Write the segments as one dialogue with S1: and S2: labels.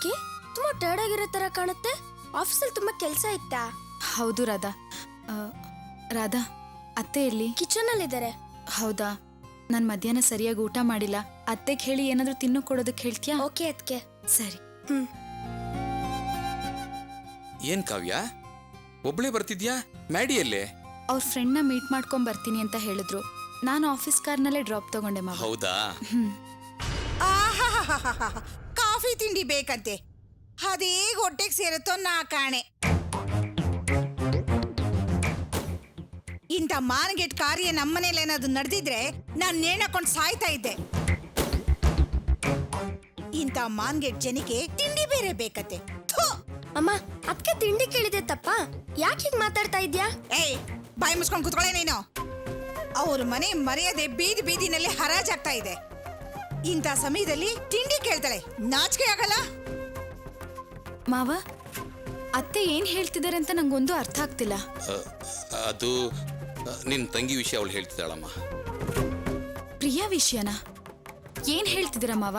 S1: ಯಾಕೆ ತುಂಬಾ ಟೈರ್ಡ್ ಆಗಿರೋ ತರ ಕಾಣುತ್ತೆ? ಆಫೀಸಲ್ಲಿ ತುಂಬಾ ಕೆಲಸ ಇತ್ತಾ?
S2: ಹೌದು ರಾಧಾ. ರಾಧಾ, ಅತ್ತೆ ಎಲ್ಲಿ?
S1: ಕಿಚನ್ ಅಲ್ಲಿ ಇದ್ದಾರೆ.
S2: ಹೌದಾ, ನಾನು ಮಧ್ಯಾಹ್ನ ಸರಿಯಾಗಿ ಊಟ ಮಾಡಿಲ್ಲ. ಅತ್ತೆಗೆ ಹೇಳಿ ಏನಾದ್ರೂ ತಿನ್ನು ಕೊಡೋದಕ್ಕೆ ಹೇಳ್ತೀಯಾ?
S1: ಓಕೆ ಅದಕ್ಕೆ.
S2: ಸರಿ.
S3: ಏನ್ ಕಾವ್ಯ, ಒಬ್ಳೆ ಬರ್ತಿದ್ಯಾ? ಮ್ಯಾಡಿಯಲ್ಲೇ?
S2: ಅವ್ರ ಫ್ರೆಂಡ್ನ ಮೀಟ್ ಮಾಡ್ಕೊಂಡ್ ಬರ್ತೀನಿ ಅಂತ ಹೇಳಿದ್ರು. ನಾನು ಆಫೀಸ್ ಕಾರ್ನಲ್ಲೇ ಡ್ರಾಪ್ ತಗೊಂಡೆ ಮಾವ.
S3: ಹೌದಾ?
S4: ಕಾಫಿ ತಿಂಡಿ ಬೇಕಂತೆ, ಅದೇಗ ಹೊಟ್ಟೆಗೆ ಸೇರುತ್ತೋ ನಾ ಕಾಣೆ. ಇಂಥ ಮಾನಗೆಟ್ ಕಾರ್ಯ ನಮ್ಮನೇಲಿ ಏನಾದ್ರು ನಡೆದಿದ್ರೆ ನಾನ್ ನೇಣಕೊಂಡು ಸಾಯ್ತಾ ಇದ್ದೆ. ಇಂಥ ಮಾನ್ಗೆಟ್ ಜನಕ್ಕೆ ತಿಂಡಿ ಬೇರೆ ಬೇಕತ್ತೆ.
S1: ಅಮ್ಮ, ಅದಕ್ಕೆ ತಿಂಡಿ ಕೇಳಿದೆ ತಪ್ಪ? ಯಾಕೆ ಹೀಗೆ ಮಾತಾಡ್ತಾ ಇದ್ಯಾ?
S4: ಏಯ್, ಬಾಯಿ ಮುಚ್ಕೊಂಡು ಕುತ್ಕೊಳ್ಳೆ ನೀನು. ಅವ್ರ ಮನೆ ಮರ್ಯಾದೆ ಬೀದಿ ಬೀದಿನಲ್ಲಿ ಹರಾಜಾಗ್ತಾ ಇದೆ. ಇಂಥ ಸಮಯದಲ್ಲಿ ತಿಂಡಿ ಕೇಳ್ತಾಳೆ, ನಾಚಿಕೆ ಆಗಲ್ಲ?
S2: ಮಾವ, ಅತ್ತೆ ಏನ್ ಹೇಳ್ತಿದ್ದಾರೆ ಅಂತ ನಂಗೊಂದು ಅರ್ಥ ಆಗ್ತಿಲ್ಲ.
S3: ಅದು ನಿನ್ ತಂಗಿ ವಿಷಯ ಅವಳು ಹೇಳ್ತಿದ್ದಾಳಮ್ಮ.
S2: ಪ್ರಿಯಾ ವಿಷಯನಾ? ಏನ್ ಹೇಳ್ತಿದ್ದೀರಾ ಮಾವ?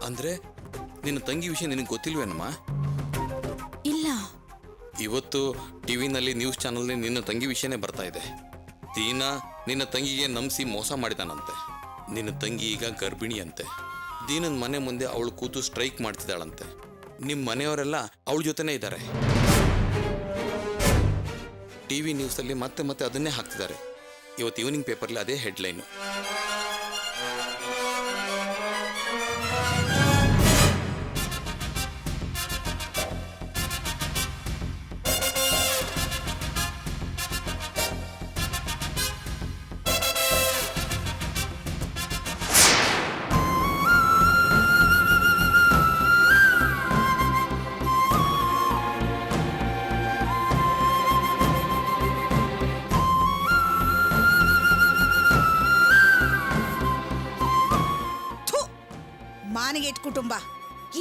S3: ಅಂದ್ರೆ ನಿನ್ನ ತಂಗಿ ವಿಷಯ ನಿನಗೆ ಗೊತ್ತಿಲ್ವೇನಮ್ಮ?
S2: ಇಲ್ಲ.
S3: ಇವತ್ತು ಟಿವಿನಲ್ಲಿ ನ್ಯೂಸ್ ಚಾನಲ್ನಲ್ಲಿ ನಿನ್ನ ತಂಗಿ ವಿಷಯನೇ ಬರ್ತಾ ಇದೆ. ದೀನಾ ನಿನ್ನ ತಂಗಿಗೆ ನಂಬಿಸಿ ಮೋಸ ಮಾಡಿದಾನಂತೆ. ನಿನ್ನ ತಂಗಿ ಈಗ ಗರ್ಭಿಣಿ ಅಂತೆ. ದೀನನ್ ಮನೆ ಮುಂದೆ ಅವಳು ಕೂತು ಸ್ಟ್ರೈಕ್ ಮಾಡ್ತಿದ್ದಾಳಂತೆ. ನಿಮ್ಮ ಮನೆಯವರೆಲ್ಲ ಅವಳ ಜೊತೆನೇ ಇದ್ದಾರೆ. ಟಿವಿ ನ್ಯೂಸಲ್ಲಿ ಮತ್ತೆ ಮತ್ತೆ ಅದನ್ನೇ ಹಾಕ್ತಿದ್ದಾರೆ. ಇವತ್ತು ಈವ್ನಿಂಗ್ ಪೇಪರ್ಲಿ ಅದೇ ಹೆಡ್ಲೈನು.
S4: ಮಾನಗೆಟ್ ಕುಟುಂಬ.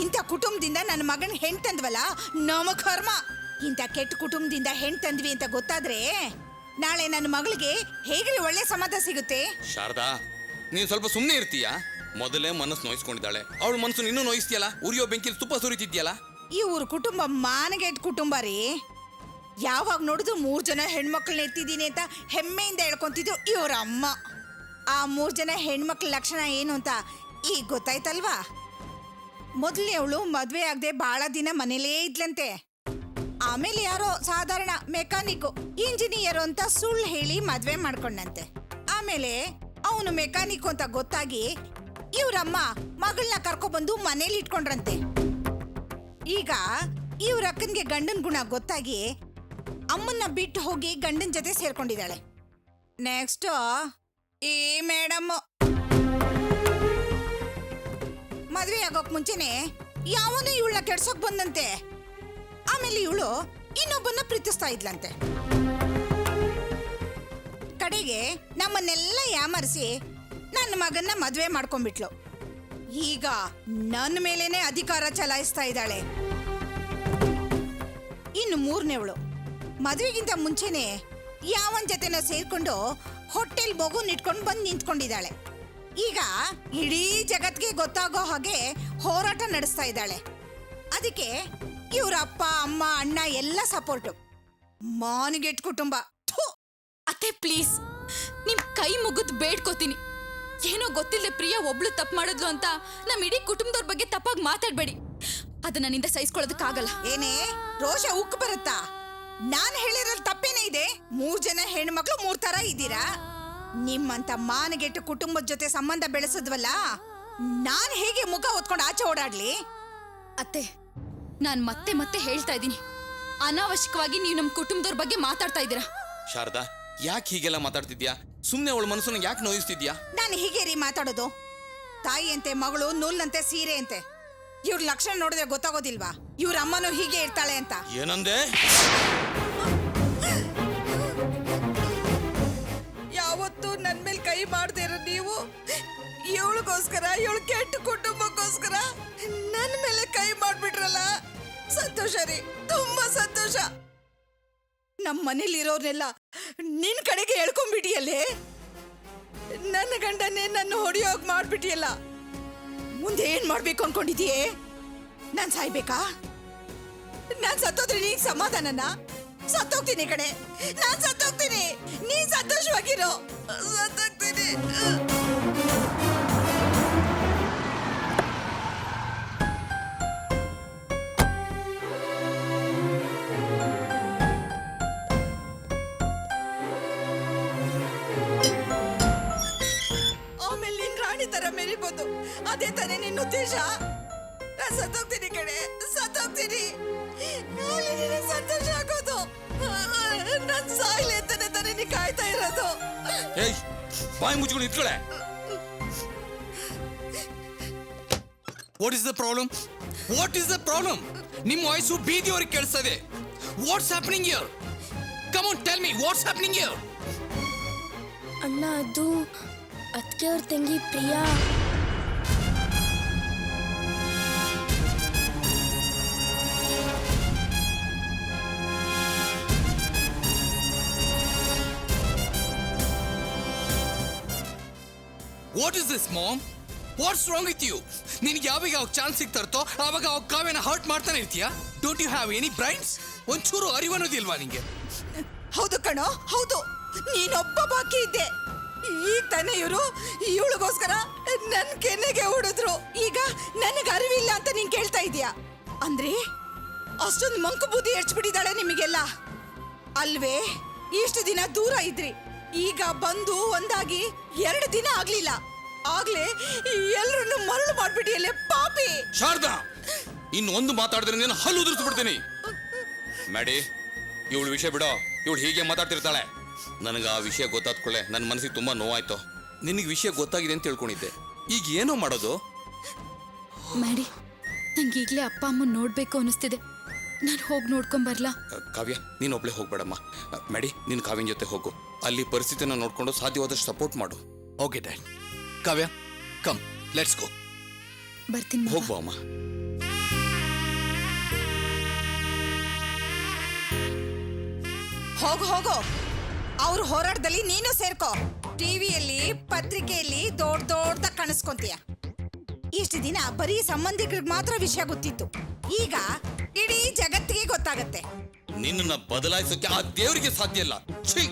S4: ಇಂಥ ಕುಟುಂಬದಿಂದ ನನ್ನ ಮಗನ ಹೆಣ್ ತಂದ್ವಲ್ಲ, ನಮ್ಮ ಕರ್ಮ. ಇಂಥ ಕೆಟ್ಟ ಕುಟುಂಬದಿಂದ ಹೆಣ್ ತಂದ್ವಿ ಅಂತ ಗೊತ್ತಾದ್ರೆ ನಾಳೆ ನನ್ನ ಮಗಳಿಗೆ ಹೇಗೆ ಒಳ್ಳೆ ಸಮಾಧಾನ ಸಿಗುತ್ತೆ?
S3: ಶಾರದಾ, ನೀನು ಸ್ವಲ್ಪ ಸುಮ್ಮನೆ ಇರ್ತೀಯಾ? ಮೊದಲೇ ಮನಸ್ಸು ನೋಯಿಸ್ಕೊಂಡಿದ್ದಾಳೆ, ಅವಳ ಮನಸ್ಸು ಇನ್ನೂ ನೋಯಿಸ್ತೀಯಲ್ಲ. ಉರಿಯೋ ಬೆಂಕಿಲಿ ತುಪ್ಪ ಸುರಿತಿದ್ಯಲ್ಲ.
S4: ಇವ್ರ ಕುಟುಂಬ ಮಾನಗೆಟ್ ಕುಟುಂಬ ರೀ. ಯಾವಾಗ ನೋಡಿದ್ರು 3 ಜನ ಹೆಣ್ಮಕ್ಳನ್ನ ಎತ್ತಿದ್ದೀನಿ ಅಂತ ಹೆಮ್ಮೆಯಿಂದ ಹೇಳ್ಕೊಂತಿದ್ರು ಇವ್ರ ಅಮ್ಮ. ಆ 3 ಜನ ಹೆಣ್ಮಕ್ಳ ಲಕ್ಷಣ ಏನು ಅಂತ ಈಗ ಗೊತ್ತಾಯ್ತಲ್ವಾ? ಮೊದಲೇ ಅವಳು ಮದ್ವೆ ಆಗದೆ ಬಹಳ ದಿನ ಮನೇಲೇ ಇದ್ಲಂತೆ. ಆಮೇಲೆ ಯಾರೋ ಸಾಧಾರಣ ಮೆಕ್ಯಾನಿಕ್ ಇಂಜಿನಿಯರ್ ಅಂತ ಸುಳ್ಳು ಹೇಳಿ ಮದ್ವೆ ಮಾಡ್ಕೊಂಡಂತೆ. ಆಮೇಲೆ ಅವನು ಮೆಕ್ಯಾನಿಕ್ ಅಂತ ಗೊತ್ತಾಗಿ ಇವ್ರಮ್ಮ ಮಗಳನ್ನ ಕರ್ಕೊಬಂದು ಮನೇಲಿ ಇಟ್ಕೊಂಡ್ರಂತೆ. ಈಗ ಇವ್ರ ಅಕ್ಕನ್ಗೆ ಗಂಡನ್ ಗುಣ ಗೊತ್ತಾಗಿ ಅಮ್ಮನ್ನ ಬಿಟ್ಟು ಹೋಗಿ ಗಂಡನ್ ಜೊತೆ ಸೇರ್ಕೊಂಡಿದ್ದಾಳೆ. ನೆಕ್ಸ್ಟ್ ಈ ಮೇಡಮ್ ಮದ್ವೆ ಆಗೋಕ್ ಮುಂಚೆನೆ ಯಾವನು ಇವಳನ್ನ ಕೆಡ್ಸೋಕ್ ಬಂದಂತೆ. ಆಮೇಲೆ ಇವಳು ಇನ್ನೊಬ್ಬನ್ನ ಪ್ರೀತಿಸ್ತಾ ಇದ್ಲಂತೆ. ಕಡೆಗೆ ನಮ್ಮನ್ನೆಲ್ಲ ಯಾಮರಿಸಿ ನನ್ನ ಮಗನ್ನ ಮದ್ವೆ ಮಾಡ್ಕೊಂಡ್ಬಿಟ್ಲು. ಈಗ ನನ್ನ ಮೇಲೇನೆ ಅಧಿಕಾರ ಚಲಾಯಿಸ್ತಾ ಇದ್ದಾಳೆ. ಇನ್ನು 3ನೇವಳು ಮದ್ವೆಗಿಂತ ಮುಂಚೆನೆ ಯಾವನ್ ಜೊತೆನ ಸೇರ್ಕೊಂಡು ಹೋಟೆಲ್ ಮಗುನ್ ಇಟ್ಕೊಂಡು ಬಂದು ನಿಂತ್ಕೊಂಡಿದ್ದಾಳೆ. ಈಗ ಇಡೀ ಜಗತ್ಗೆ ಗೊತ್ತಾಗೋ ಹಾಗೆ ಹೋರಾಟ ನಡೆಸ್ತಾ ಇದ್ದಾಳೆ. ಅದಕ್ಕೆ ಇವ್ರ ಅಪ್ಪ ಅಮ್ಮ ಅಣ್ಣ ಎಲ್ಲ ಸಪೋರ್ಟು. ಮಾನಗೆಟ್ ಕುಟುಂಬ.
S2: ಅತ್ತೆ ಪ್ಲೀಸ್, ನಿಮ್ ಕೈ ಮುಗಿದು ಬೇಡ್ಕೋತೀನಿ. ಏನೋ ಗೊತ್ತಿಲ್ಲದೆ ಪ್ರಿಯಾ ಒಬ್ಳು ತಪ್ಪು ಮಾಡಿದ್ಲು ಅಂತ ನಮ್ ಇಡೀ ಕುಟುಂಬದವ್ರ ಬಗ್ಗೆ ತಪ್ಪಾಗಿ ಮಾತಾಡ್ಬೇಡಿ. ಅದನ್ನ ನನ್ನಿಂದ ಸಹಿಸ್ಕೊಳ್ಳೋದಕ್ಕಾಗಲ್ಲ.
S4: ಏನೇ ರೋಷ ಉಕ್ಕು ಬರುತ್ತಾ? ನಾನ್ ಹೇಳಿರೋದು ತಪ್ಪೇನೇ ಇದೆ? 3 ಜನ ಹೆಣ್ಮಕ್ಳು 3 ತರ ಇದ್ದೀರಾ? ನಿಮ್ಮಂತ ಮಾನಗೆಟ್ಟ ಕುಟುಂಬದ ಜೊತೆ ಸಂಬಂಧ ಬೆಳೆಸದ್ವಲ್ಲ, ನಾನ್ ಹೇಗೆ ಮುಖ ಹೊತ್ಕೊಂಡು ಆಚೆ ಓಡಾಡ್ಲಿ?
S2: ಅತ್ತೆ, ನಾನ್ ಮತ್ತೆ ಮತ್ತೆ ಹೇಳ್ತಾ ಇದ್ದೀನಿ, ಅನಾವಶ್ಯಕವಾಗಿ ನೀವು ನಮ್ ಕುಟುಂಬದವ್ರ ಬಗ್ಗೆ ಮಾತಾಡ್ತಾ ಇದ್ದೀರಾ.
S3: ಶಾರದಾ, ಯಾಕೆ ಹೀಗೆಲ್ಲ ಮಾತಾಡ್ತಿದ್ಯಾ? ಸುಮ್ಮನೆ ಅವಳ ಮನಸ್ಸನ್ನ ಯಾಕೆ ನೋಯಿಸ್ತಿದ್ಯಾ?
S4: ನಾನು ಹೀಗೆ ರೀ ಮಾತಾಡೋದು? ತಾಯಿ ಅಂತೆ ಮಗಳು, ನೂಲ್ನಂತೆ ಸೀರೆ ಅಂತೆ. ಇವ್ರ ಲಕ್ಷಣ ನೋಡಿದ್ರೆ ಗೊತ್ತಾಗೋದಿಲ್ವಾ ಇವ್ರ ಅಮ್ಮನೂ ಹೀಗೆ ಇರ್ತಾಳೆ ಅಂತ?
S3: ಏನಂದೆ?
S4: ಯಾವತ್ತು ನನ್ ಮೇಲೆ ಕೈ ಮಾಡದೇ ಇರೋ ನೀವು ಇವಳಿಗೋಸ್ಕರ, ಇವಳು ಕೆಟ್ಟ ಕುಟುಂಬಕ್ಕೋಸ್ಕರ ನನ್ನ ಮೇಲೆ ಕೈ ಮಾಡ್ಬಿಟ್ರಲ್ಲ. ಸಂತೋಷ ರೀ, ತುಂಬಾ ಸಂತೋಷ. ನಮ್ಮ ಮನೇಲಿರೋರ್ನೆಲ್ಲ ನಿನ್ ಕಡೆಗೆ ಹೇಳ್ಕೊಂಡ್ಬಿಟ್ಟಿಯಲ್ಲೇ. ನನ್ನ ಗಂಡನೇ ನನ್ನ ಹೊಡೆಯೋಗ್ ಮಾಡ್ಬಿಟ್ಟಿಯಲ್ಲ. ಮುಂದೆ ಏನ್ ಮಾಡ್ಬೇಕು ಅನ್ಕೊಂಡಿದೀಯೇ? ನಾನ್ ಸಾಯ್ಬೇಕಾ? ನಾನ್ ಸತ್ತೋದ್ರೆ ನೀನ್ ಸಮಾಧಾನನಾ? ಸತ್ತೋಗ್ತೀನಿ ಕಣೆ, ನಾನ್ ಸತ್ತೋಗ್ತೀನಿ. ನೀನ್ ಸಂತೋಷವಾಗಿರೋ. ಸತ್ತೋಗ್ತೀನಿ. ಆಮೇಲೆ ನೀನ್ ರಾಣಿ ತರ ಮೆರಿಬೋದು, ಅದೇ ತಾನೇ ನಿನ್ನ ಉದ್ದೇಶ? ನಾನ್ ಸತ್ತೋಗ್ತೀನಿ ಕಣೆ, ಸತ್ತೋಗ್ತೀನಿ. ಆಮೇಲೆ ನಿನಗೆ ಸಂತೋಷ ಆಗೋದು. ನಾನ್ ಸಾಯ್ಲಿ ಅಂತಾನೆ ತಾನೇ ನೀ ಕಾಯ್ತಾ ಇರೋದು.
S3: ಏಯ್, ಬಾಯಿ ಮುಚ್ಕೊಂಡು ಇಟ್ಕೊಳೆ.
S5: What is the problem? What is the problem? ನಿಮ್ಮ ವಾಯ್ಸು ಬೀದಿಯವರಿಗೆ ಕೇಳಿಸ್ತದೆ. What's happening here? Come on tell me, what's happening here?
S1: ಅಣ್ಣ, ಅದು ಅದಕ್ಕೆ ಅವ್ರ ತಂಗಿ Priya.
S5: What is this mom? What's wrong with you? ನಿನಗೆ ಯಾವಾಗ ಚಾನ್ಸ್ ಸಿಗ್ತಾ ಇರ್ತೋ ಆವಾಗ ಕಾವ್ಯನ ಹರ್ಟ್ ಮಾಡ್ತಾನೆ ಇರ್ತೀಯಾ? Don't you have any brains? ಒಂಚೂರು ಅರಿವನ್ನೋದಿಲ್ವಾ ನಿಂಗೆ?
S4: ಹೌದು ಕಣೋ, ಹೌದು. ನೀನೊಬ್ಬ ಬಾಕಿ ಇದ್ದೆ. ಈಗ ತಾನೇ ಇವಳಿಗೋಸ್ಕರ ನನ್ ಕೆನ್ನೆಗೆ ಹೊಡೆದ್ರು. ಈಗ ನನಗೆ ಅರಿವಿಲ್ಲ ಅಂತ ನೀನ್ ಕೇಳ್ತಾ ಇದೀಯಾ? ಅಂದ್ರೆ ಅಷ್ಟೊಂದು ಮಂಕು ಬುದ್ಧಿ ಎರ್ಚ್ಬಿಟ್ಟಿದ್ದಾಳೆ ನಿಮಗೆಲ್ಲ ಅಲ್ವೇ? ಇಷ್ಟು ದಿನ ದೂರ ಇದ್ರಿ, ಈಗ ಬಂದು ಒಂದಾಗಿ 2 ದಿನ ಆಗ್ಲಿಲ್ಲ, ಆಗ್ಲೇ ಎಲ್ರನ್ನು ಮರಳು ಮಾಡ್ಬಿಟ್ಟಿಯಲ್ಲೇ ಪಾಪಿ.
S3: ಶಾರದಾ, ಇನ್ನೊಂದು ಮಾತಾಡಿದ್ರೆ ನೀನು ಹಲ್ಲು ಉದುರಿಸ್ಬಿಡ್ತೀನಿ. ಮ್ಯಾಡಿ, ಇವಳು ವಿಷಯ ಬಿಡೋ. ಇವಳು ಹೀಗೆ ಮಾತಾಡ್ತಿರ್ತಾಳೆ. ನನಗೆ ಆ ವಿಷಯ ಗೊತ್ತಾದ್ಕೊಳ್ಳೆ ನನ್ನ ಮನಸ್ಸಿಗೆ ತುಂಬಾ ನೋವಾಯ್ತು. ನಿನಗೆ ವಿಷಯ ಗೊತ್ತಾಗಿದೆ ಅಂತ ತಿಳ್ಕೊಂಡಿದ್ದೆ. ಈಗ ಏನೋ ಮಾಡೋದು?
S2: ಮ್ಯಾಡಿ, ನಂಗೆ ಈಗಲೇ ಅಪ್ಪ ಅಮ್ಮನ ನೋಡ್ಬೇಕು ಅನಿಸ್ತಿದೆ. ನಾನು ಹೋಗಿ ನೋಡ್ಕೊಂಬರ್ಲಾ?
S3: ಕಾವ್ಯ, ನೀನು ಒಬ್ಳೆ ಹೋಗ್ಬೇಡಮ್ಮ. ಮ್ಯಾಡಿ, ನೀನು ಕಾವ್ಯನ ಜೊತೆ ಹೋಗು. ಅಲ್ಲಿ ಪರಿಸ್ಥಿತಿನ ನೋಡ್ಕೊಂಡು ಸಾಧ್ಯವಾದಷ್ಟು ಸಪೋರ್ಟ್ ಮಾಡು.
S5: Okay dad. Kavya, come, let's go.
S2: ಬರ್ತೀನಿ ಮಾವ.
S3: ಹೋಗ್ಬಾ ಅಮ್ಮ.
S4: ಹೋಗು ಹೋಗು, ಅವ್ರ ಹೋರಾಟದಲ್ಲಿ ನೀನು ಸೇರ್ಕೋ. ಟಿವಿಯಲ್ಲಿ ಪತ್ರಿಕೆಯಲ್ಲಿ ದೊಡ್ಡ ಕಾಣಿಸ್ಕೊಂತೀಯ. ಇಷ್ಟು ದಿನ ಬರೀ ಸಂಬಂಧಿಕರಿಗೆ ಮಾತ್ರ ವಿಷಯ ಗೊತ್ತಿತ್ತು, ಈಗ ಇಡೀ ಜಗತ್ತಿಗೆ ಗೊತ್ತಾಗತ್ತೆ.
S3: ನಿನ್ನನ್ನ ಬದಲಾಯಿಸೋಕೆ ಆ ದೇವರಿಗೆ ಸಾಧ್ಯ ಇಲ್ಲ. ಛೀ!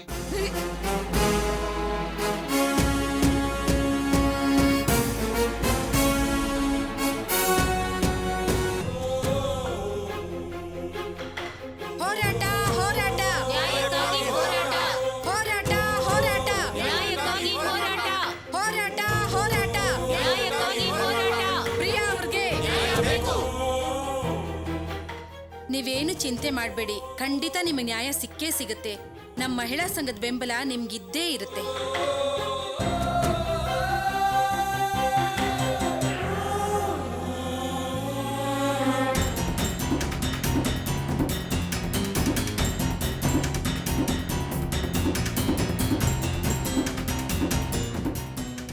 S4: ಹೋರಾಟ ಹೋರಾಟ ಹೋರಾಟ ಹೋರಾಟ ಹೋರಾಟ ಹೋರಾಟ ಹೋರಾಟ
S6: ಪ್ರಿಯಾ ಅವ್ರಿಗೆ ನೀವೇನು ಚಿಂತೆ ಮಾಡಬೇಡಿ, ಖಂಡಿತ ನಿಮಗೆ ನ್ಯಾಯ ಸಿಕ್ಕೇ ಸಿಗುತ್ತೆ. ನಮ್ಮ ಮಹಿಳಾ ಸಂಘದ ಬೆಂಬಲ ನಿಮ್ಗಿದ್ದೇ ಇರುತ್ತೆ.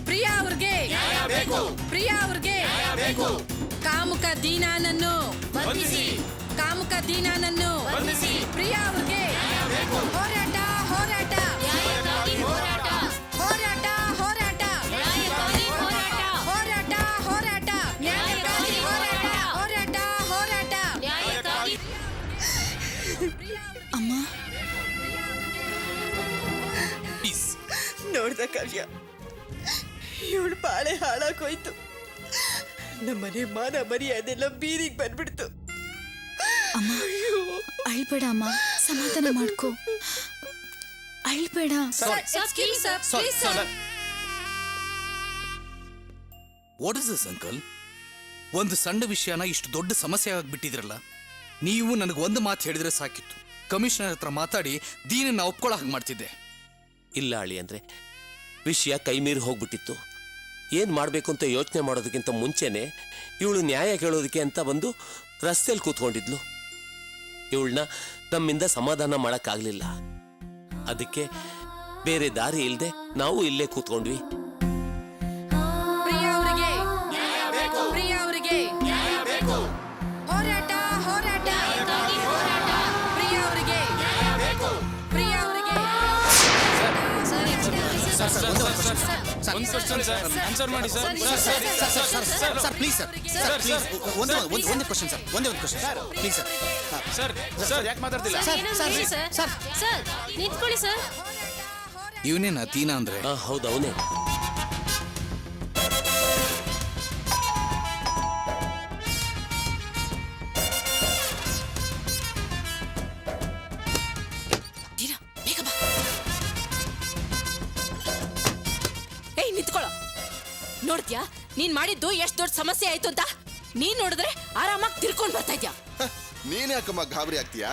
S6: ಪ್ರಿಯಾ ಅವ್ರಿಗೆ ಪ್ರಿಯಾ ಅವ್ರಿಗೆ ಕಾಮುಕ ದೀನಾನನ್ನು ಕಾಮುಕ ದೀನಾನನ್ನು ಪ್ರಿಯಾ ಅವ್ರಿಗೆ ಹೋರಾಟ ಹೋರಾಟ ಹೋರಾಟ ಹೋರಾಟ ಹೋರಾಟ ಹೋರಾಟ ನ್ಯಾಯಕ್ಕಾಗಿ ಹೋರಾಟ ಹೋರಾಟ ಹೋರಾಟ.
S2: ಅಮ್ಮ,
S5: ಪ್ಲೀಸ್.
S7: ನೋಡ್ದ ಕಾವ್ಯ, ಇವಳು ಬಾಳೆ ಹಾಳಾಗೋಯ್ತು. ನಮ್ಮನೆ ಮಾನ ಮರ್ಯಾದೆಲ್ಲ ಬೀದಿಗೆ ಬಂದ್ಬಿಡ್ತು.
S2: ಅಮ್ಮ, ಅಳ್ಬೇಡ ಅಮ್ಮ, ಸಮಾಧಾನ ಮಾಡ್ಕೋ. ಅಳ್ಬೇಡ.
S5: What is this uncle? ಒಂದು ಸಣ್ಣ ವಿಷಯನ ಇಷ್ಟು ದೊಡ್ಡ ಸಮಸ್ಯೆ ಆಗಿಬಿಟ್ಟಿದ್ರಲ್ಲ. ನೀವು ನನಗೆ ಒಂದು ಮಾತು ಹೇಳಿದ್ರೆ ಸಾಕಿತ್ತು. ಕಮಿಷನರ್ ಹತ್ರ ಮಾತಾಡಿ ದೀನನ್ನ ಒಪ್ಕೊಳ್ಳೋ ಹಾಗೆ ಮಾಡ್ತಿದ್ದೆ.
S8: ಇಲ್ಲ ಅಳಿ ಅಂದ್ರೆ ವಿಷಯ ಕೈ ಮೀರಿ ಹೋಗ್ಬಿಟ್ಟಿತ್ತು. ಏನು ಮಾಡಬೇಕು ಅಂತ ಯೋಚನೆ ಮಾಡೋದಕ್ಕಿಂತ ಮುಂಚೆನೆ ಇವಳು ನ್ಯಾಯ ಕೇಳೋದಕ್ಕೆ ಅಂತ ಬಂದು ರಸ್ತೆಯಲ್ಲಿ ಕೂತ್ಕೊಂಡಿದ್ಲು. ಇವಳನ್ನ ನಮ್ಮಿಂದ ಸಮಾಧಾನ ಮಾಡೋಕ್ಕಾಗಲಿಲ್ಲ. ಅದಕ್ಕೆ ಬೇರೆ ದಾರಿ ಇಲ್ಲದೆ ನಾವು ಇಲ್ಲೇ ಕೂತ್ಕೊಂಡ್ವಿ.
S6: ಪ್ರಿಯಾ ಅವರಿಗೆ ಪ್ರಿಯಾ ಅವರಿಗೆ ಹೋರಾಟ ಹೋರಾಟ ಪ್ರಿಯಾ ಅವರಿಗೆ ಪ್ರಿಯಾ ಅವರಿಗೆ
S9: ಒಂದು ಕ್ವಶನ್ ಸರ್ ಆನ್ಸರ್ ಮಾಡಿ sir
S10: sir please sir please ಒಂದು ಕ್ವಶನ್ ಸರ್ ಒಂದೇ ಒಂದು question sir please
S9: sir sir ಯಾಕೆ ಮಾತಾಡ್ತಿಲ್ಲ
S10: ಸರ್
S1: ನಿಂತ್ಕೊಳ್ಳಿ ಸರ್.
S5: ಇವನೇನಾ ದೀನ ಅಂದ್ರೆ?
S8: ಹೌದು ಅವನೇ.
S2: ದೀನಾ ಬೇಗ ಬಾ. ಏಯ್ ನಿಂತ್ಕೊಳ್ಳೋ. ನೋಡ್ದ್ಯಾ ನೀನ್ ಮಾಡಿದ್ದು ಎಷ್ಟು ದೊಡ್ಡ ಸಮಸ್ಯೆ ಆಯ್ತು ಅಂತ? ನೀನ್ ನೋಡಿದ್ರೆ ಆರಾಮಾಗಿ ತಿರ್ಕೊಂಡ್ ಬರ್ತಾ ಇದ್ಯಾ.
S11: ನೀನ್ ಯಾಕಮ್ಮ ಗಾಬರಿ ಆಗ್ತೀಯಾ?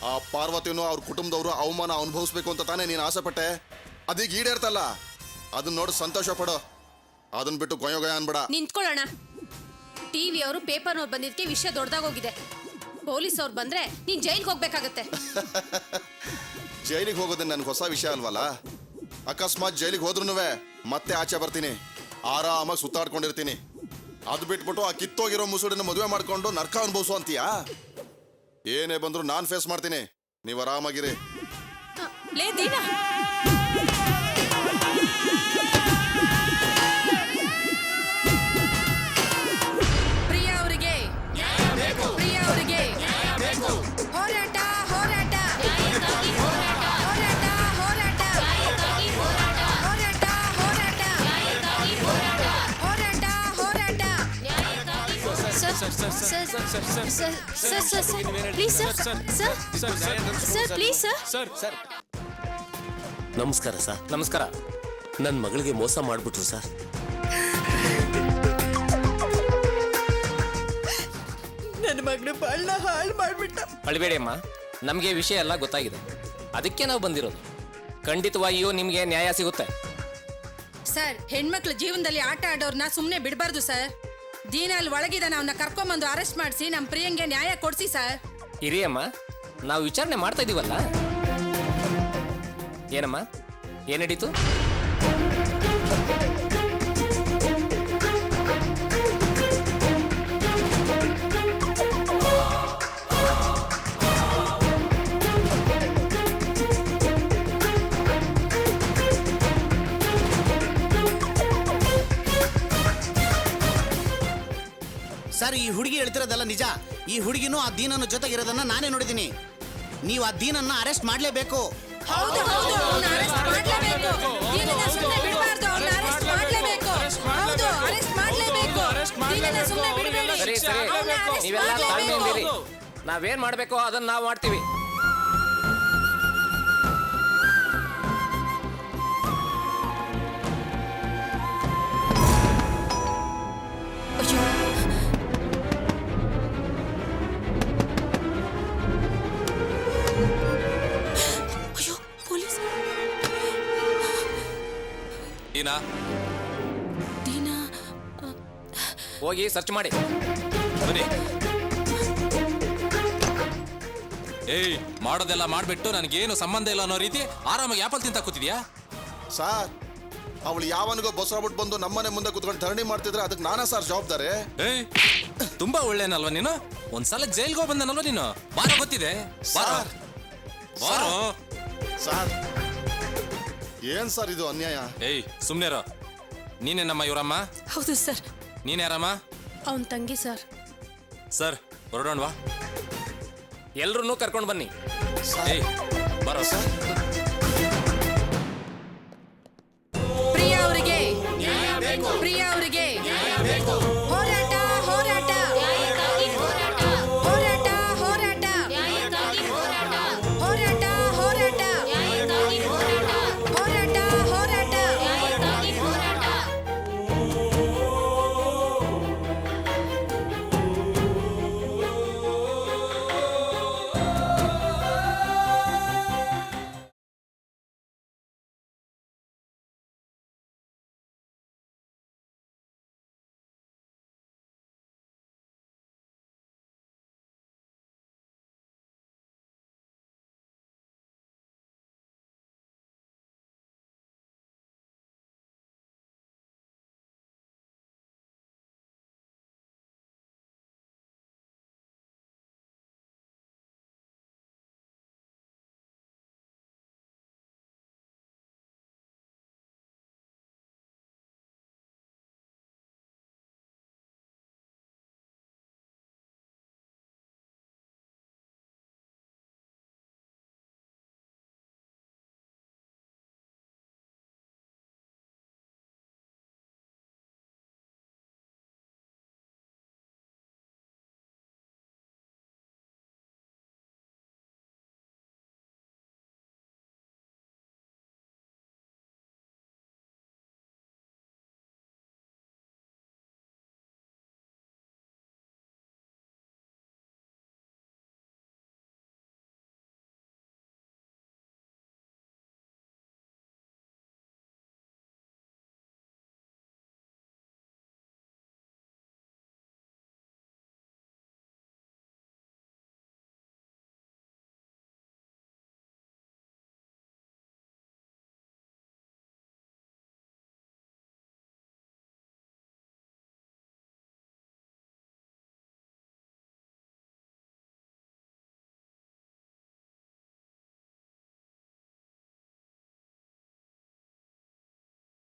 S11: ಆ ಪಾರ್ವತಿಯನ್ನು ಅವ್ರ ಕುಟುಂಬದವರು ಅವಮಾನ ಅನುಭವಿಸ್ಬೇಕು ಅಂತ ತಾನೇ ನೀನು ಆಸೆ ಪಟ್ಟೆ. ಅದೀಗ ಈಡೇರ್ತಲ್ಲ, ಅದನ್ನ ನೋಡಿ ಸಂತೋಷ ಪಡೋ. ಅದನ್ನ ಬಿಟ್ಟು ಗೊಯ್ಯೋ ಗೊಯ್ಯ ಅನ್ಬೇಡ.
S1: ನಿಂತ್ಕೊಳ್ಳೋಣ. ಟಿವಿ ಅವರು ಪೇಪರ್ ನೋಡ್ ಬಂದಿದ್ಕೆ ವಿಷಯ ದೊಡ್ಡದಾಗೋಗಿದೆ. ಪೊಲೀಸ್ ಅವ್ರು ಬಂದ್ರೆ ನೀನ್ ಜೈಲ್ಗೆ ಹೋಗ್ಬೇಕಾಗತ್ತೆ.
S11: ಜೈಲಿಗೆ ಹೋಗೋದು ನನ್ಗೆ ಹೊಸ ವಿಷಯ ಅಲ್ವಲ್ಲ. ಅಕಸ್ಮಾತ್ ಜೈಲಿಗೆ ಹೋದ್ರೂ ಮತ್ತೆ ಆಚೆ ಬರ್ತೀನಿ, ಆರಾಮಾಗಿ ಸುತ್ತಾಡ್ಕೊಂಡಿರ್ತೀನಿ. ಅದು ಬಿಟ್ಬಿಟ್ಟು ಆ ಕಿತ್ತೋಗಿರೋ ಮುಸುಡಿನ ಮದುವೆ ಮಾಡ್ಕೊಂಡು ನರ್ಕ ಅನುಭವಿಸು ಅಂತೀಯಾ? ಏನೇ ಬಂದ್ರು ನಾನ್ ಫೇಸ್ ಮಾಡ್ತೀನಿ, ನೀವು ಆರಾಮಾಗಿರಿ.
S2: ಲೇ ದೀನಾ,
S6: ಪ್ರಿಯಾ ಅವರಿಗೆ ಪ್ರಿಯಾ ಅವರಿಗೆ ಹೋರಾಟ ಹೋರಾಟ ಹೋರಾಟ ಹೋರಾಟ ಹೋರಾಟ ಹೋರಾಟ ಹೋರಾಟ ಹೋರಾಟ.
S9: ಸರ್
S8: ನಮಸ್ಕಾರ ಸರ್.
S9: ನಮಸ್ಕಾರ.
S8: ನನ್ನ ಮಗಳಿಗೆ ಮೋಸ ಮಾಡ್ಬಿಟ್ರು ಸರ್.
S7: ನನ್ನ ಮಗನ ಬಾಳ್ನ ಹಾಳು ಮಾಡ್ಬಿಟ್ಟ.
S9: ಅಳಿಬೇಡಿ ಅಮ್ಮ, ನಮಗೆ ವಿಷಯ ಎಲ್ಲ ಗೊತ್ತಾಗಿದೆ, ಅದಕ್ಕೆ ನಾವು ಬಂದಿರೋದು. ಖಂಡಿತವಾಗಿಯೂ ನಿಮಗೆ ನ್ಯಾಯ ಸಿಗುತ್ತೆ.
S6: ಸರ್, ಹೆಣ್ಮಕ್ಳ ಜೀವನದಲ್ಲಿ ಆಟ ಆಡೋರ್ನ ಸುಮ್ಮನೆ ಬಿಡಬಾರ್ದು ಸರ್. ದೀನಲ್ಲಿ ಒಳಗಿದಾನ, ಅವನ್ನ ಕರ್ಕೊಂಬಂದು ಅರೆಸ್ಟ್ ಮಾಡಿಸಿ ನಮ್ಮ ಪ್ರಿಯಂಗೆ ನ್ಯಾಯ ಕೊಡ್ಸಿ ಸರ್.
S9: ಇರಿ ಅಮ್ಮ, ನಾವು ವಿಚಾರಣೆ ಮಾಡ್ತಾ ಇದೀವಲ್ಲ. ಏನಮ್ಮ, ಏನ್ ನಡೀತು?
S10: ಸರ್, ಈ ಹುಡುಗಿ ಹೇಳ್ತಿರೋದಲ್ಲ ನಿಜ. ಈ ಹುಡುಗಿನೂ ಆ ದೀನನ ಜೊತೆಗಿರೋದನ್ನ ನಾನೇ ನೋಡಿದ್ದೀನಿ. ನೀವು ಆ ದೀನನ್ನ ಅರೆಸ್ಟ್ ಮಾಡಲೇಬೇಕು.
S6: ಹೌದು ಹೌದು, ಅವ್ನ ಅರೆಸ್ಟ್ ಮಾಡಲೇಬೇಕು. ದೀನನ ಸುಮ್ಮನೆ ಬಿಡಬಾರ್ದು, ಅವ್ನ ಅರೆಸ್ಟ್ ಮಾಡಲೇಬೇಕು. ಹೌದು, ಅರೆಸ್ಟ್ ಮಾಡಲೇಬೇಕು. ದೀನನ ಸುಮ್ಮನೆ ಬಿಡಬೇಡಿ.
S9: ಸರಿ ಸರಿ,
S6: ಅವ್ನ ಅರೆಸ್ಟ್
S9: ನೀವೆಲ್ಲ ತಾಳ್ಮೆಯಿಂದಿರಿ.
S6: ಮಾಡಲೇಬೇಕು.
S9: ನಾವೇನ್ ಮಾಡ್ಬೇಕೋ ಅದನ್ನ ನಾವು ಮಾಡ್ತೀವಿ.
S2: ಅಯ್ಯೋ ಪೊಲೀಸ್.
S9: ದೀನಾ,
S2: ದೀನಾ
S9: ಹೋಗಿ ಸರ್ಚ್ ಮಾಡಿ ಬನ್ನಿ. ಏಯ್, ಮಾಡೋದೆಲ್ಲ ಮಾಡ್ಬಿಟ್ಟು ನನಗೇನು ಸಂಬಂಧ ಇಲ್ಲ ಅನ್ನೋ ರೀತಿ ಆರಾಮಾಗಿ ಆಪಲ್ ತಿಂತ ಕೂತಿದ್ಯಾ?
S11: ಸಾರ್, ಅವಳು ಯಾವನಿಗೋ ಬಸ್ರಾಬಿಟ್ಟು ಬಂದು ನಮ್ಮನೆ ಮುಂದೆ ಕುತ್ಕೊಂಡು ಧರಣಿ ಮಾಡ್ತಿದ್ರೆ ಅದಕ್ಕೆ ನಾನಾ ಸರ್ ಜವಾಬ್ದಾರಿ?
S9: ಏಯ್, ತುಂಬಾ ಒಳ್ಳೆನಲ್ವಾ ನೀನು? ಒಂದ್ಸಲ ಜೈಲ್ಗೆ ಹೋಗಿ ಬಂದನಲ್ವಾ ನೀನು? ಬಾರ ಗೊತ್ತಿದೆ,
S11: ಸರ್,
S9: ಬಾರೋ.
S11: ಸರ್, ಏನ್ ಸರ್ ಇದು ಅನ್ಯಾಯ?
S9: ಏಯ್ ಸುಮ್ನೆರೋ. ನೀನೇನಮ್ಮ ಇವರಮ್ಮ?
S1: ಹೌದು ಸರ್,
S9: ನೀನ್ಯಾರಮ್ಮ?
S1: ಅವನ್ ತಂಗಿ ಸರ್.
S9: ಸರ್ ಹೊರಡೋಣವಾ? ಎಲ್ರನ್ನೂ ಕರ್ಕೊಂಡು ಬನ್ನಿ. ಏಯ್ ಬರೋ
S11: ಸರ್